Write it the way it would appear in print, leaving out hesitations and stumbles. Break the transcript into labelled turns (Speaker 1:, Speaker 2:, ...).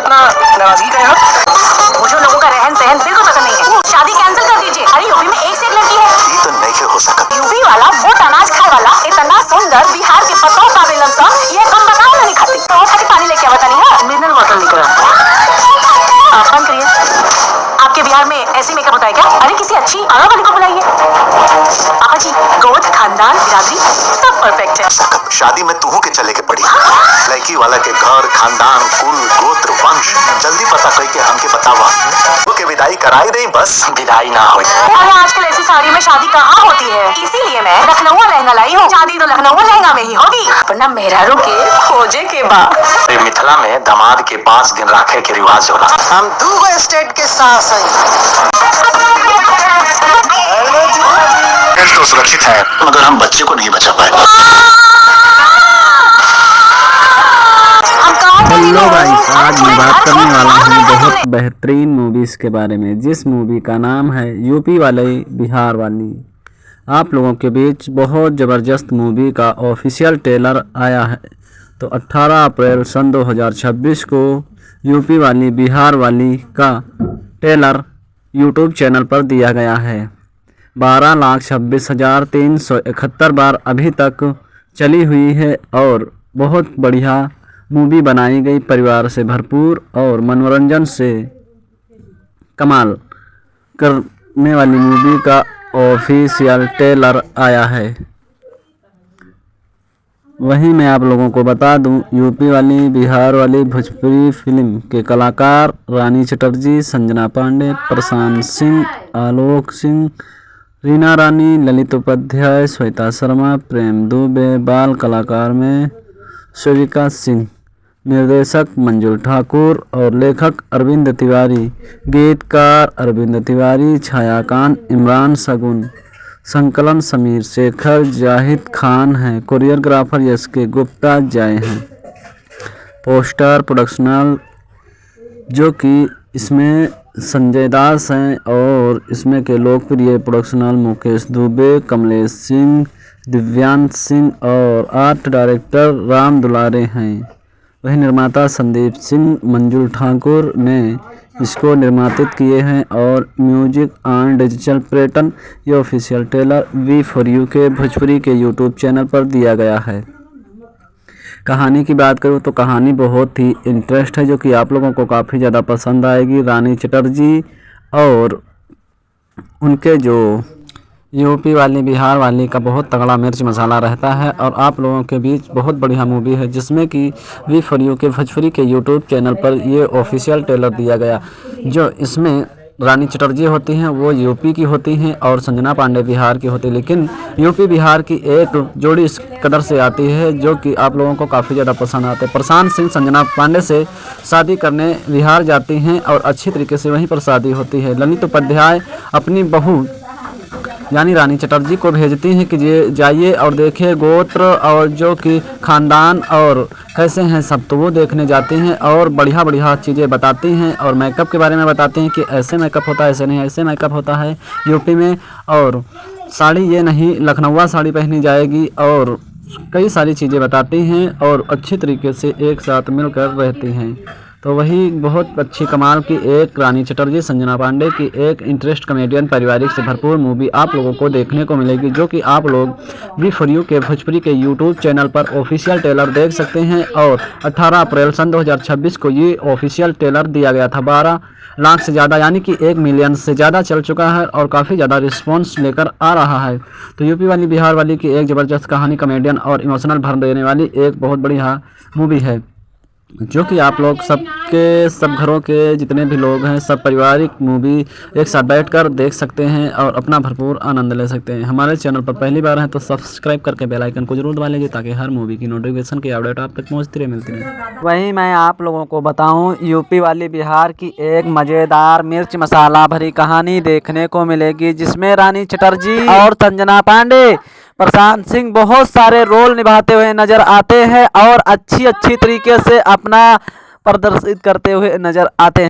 Speaker 1: इतना नाराजगी का है ना? मुझे लोगों का रहन सहन बिल्कुल पसंद नहीं है। शादी कैंसिल कर दीजिए। अरे यूपी में एक से एक लड़की है।
Speaker 2: ये तो नहीं हो सकता।
Speaker 1: यूपी वाला मोट अनाज खाए वाला इतना सुंदर बिहार के पतों पावेलन सा ये कम बताओ नहीं खाते। तो वो खाली पानी लेके आवता नहीं है, मिनरल वाटर लेकर आप बंद करिए। आपके बिहार में ऐसी मेकअप होता है क्या? अरे किसी अच्छी आरा वाली को बुलाइए। पापा जी गोद खानदान बिरादरी सब परफेक्ट है।
Speaker 2: शादी में तू के चले के पड़ी। लड़की वाला के घर खानदान कुल गोत्र वंश जल्दी पता करके हमके बतावा। के विदाई कराई नहीं, बस विदाई ना हो।
Speaker 1: अरे आजकल ऐसी साड़ी में शादी कहाँ होती है, इसीलिए मैं लखनऊ लहंगा लाई हूँ। शादी तो लखनऊ लहंगा में ही होगी, वरना मेहरारू के खोजे के बाद।
Speaker 2: मिथिला में दामाद के 5 दिन रखे के रिवाज होला।
Speaker 3: हम 2 स्टेट के साथ हैं।
Speaker 2: तो सुरक्षित है मगर हम बच्चे को नहीं बचा पाए।
Speaker 4: हेलो गाइस, आज मैं बात करने वाला हूँ बहुत बेहतरीन मूवीज़ के बारे में, जिस मूवी का नाम है यूपी वाले बिहार वाली। आप लोगों के बीच बहुत ज़बरदस्त मूवी का ऑफिशियल ट्रेलर आया है। तो 18 अप्रैल सन 2026 को यूपी वाली बिहार वाली का ट्रेलर यूट्यूब चैनल पर दिया गया है। 12,26,371 बार अभी तक चली हुई है और बहुत बढ़िया मूवी बनाई गई, परिवार से भरपूर और मनोरंजन से कमाल करने वाली मूवी का ऑफिशियल ट्रेलर आया है। वहीं मैं आप लोगों को बता दूं, यूपी वाली बिहार वाली भोजपुरी फिल्म के कलाकार रानी चटर्जी, संजना पांडे, प्रशांत सिंह, आलोक सिंह, रीना रानी, ललित उपाध्याय, श्वेता शर्मा, प्रेम दुबे, बाल कलाकार में शिविका सिंह, निर्देशक मंजुल ठाकुर और लेखक अरविंद तिवारी, गीतकार अरविंद तिवारी, छायाकांत इमरान सगुन, संकलन समीर शेखर, जाहिद खान हैं, कोरियोग्राफर यश के गुप्ता जय हैं। पोस्टर प्रोडक्शनल जो कि इसमें संजय दास हैं और इसमें के लोकप्रिय प्रोडक्शनल मुकेश दुबे, कमलेश सिंह, दिव्यांश सिंह और आर्ट डायरेक्टर राम दुलारे हैं। वही निर्माता संदीप सिंह मंजुल ठाकुर ने इसको निर्मातित किए हैं और म्यूजिक एंड डिजिटल पैटर्न ये ऑफिशियल ट्रेलर V4U के भोजपुरी के यूट्यूब चैनल पर दिया गया है। कहानी की बात करूँ तो कहानी बहुत ही इंटरेस्ट है, जो कि आप लोगों को काफ़ी ज़्यादा पसंद आएगी। रानी चटर्जी और उनके जो यूपी वाली बिहार वाली का बहुत तगड़ा मिर्च मसाला रहता है और आप लोगों के बीच बहुत बढ़िया मूवी है, जिसमें कि V4U के भोजपुरी के यूट्यूब चैनल पर ये ऑफिशियल ट्रेलर दिया गया। जो इसमें रानी चटर्जी होती हैं वो यूपी की होती हैं और संजना पांडे बिहार की होती है, लेकिन यूपी बिहार की एक जोड़ी इस कदर से आती है जो कि आप लोगों को काफ़ी ज़्यादा पसंद आते हैं। प्रशांत सिंह संजना पांडे से शादी करने बिहार जाती हैं और अच्छी तरीके से वहीं पर शादी होती है। ललित उपाध्याय अपनी बहू यानी रानी चटर्जी को भेजती हैं कि ये जाइए और देखिए गोत्र और जो कि खानदान और कैसे हैं सब, तो वो देखने जाते हैं और बढ़िया बढ़िया चीज़ें बताती हैं और मेकअप के बारे में बताते हैं कि ऐसे मेकअप होता है, ऐसे नहीं, ऐसे मेकअप होता है यूपी में, और साड़ी ये नहीं लखनऊआ साड़ी पहनी जाएगी और कई सारी चीज़ें बताती हैं और अच्छी तरीके से एक साथ मिलकर रहती हैं। तो वही बहुत अच्छी कमाल की एक रानी चटर्जी संजना पांडे की एक इंटरेस्ट कॉमेडियन पारिवारिक से भरपूर मूवी आप लोगों को देखने को मिलेगी, जो कि आप लोग V4U के भोजपुरी के यूट्यूब चैनल पर ऑफिशियल ट्रेलर देख सकते हैं। और 18 अप्रैल सन 2026 को ये ऑफिशियल ट्रेलर दिया गया था। 12 लाख से ज़्यादा यानी कि 1 मिलियन से ज़्यादा चल चुका है और काफ़ी ज़्यादा रिस्पॉन्स लेकर आ रहा है। तो यूपी वाली बिहार वाली की एक ज़बरदस्त कहानी, कॉमेडियन और इमोशनल भर देने वाली एक बहुत बढ़िया मूवी है, जो कि आप लोग सब घरों के जितने भी लोग हैं सब पारिवारिक मूवी एक साथ बैठकर देख सकते हैं और अपना भरपूर आनंद ले सकते हैं। हमारे चैनल पर पहली बार हैं तो सब्सक्राइब करके बेल आइकन को जरूर दबा लीजिए, ताकि हर मूवी की नोटिफिकेशन की अपडेट आप तक पहुंचती रहे, मिलती रहे।
Speaker 3: वहीं मैं आप लोगों को बताऊं, यूपी वाली बिहार की एक मज़ेदार मिर्च मसाला भरी कहानी देखने को मिलेगी, जिसमें रानी चटर्जी और संजना पांडे, प्रशांत सिंह बहुत सारे रोल निभाते हुए नजर आते हैं और अच्छी तरीके से अपना प्रदर्शित करते हुए नजर आते हैं।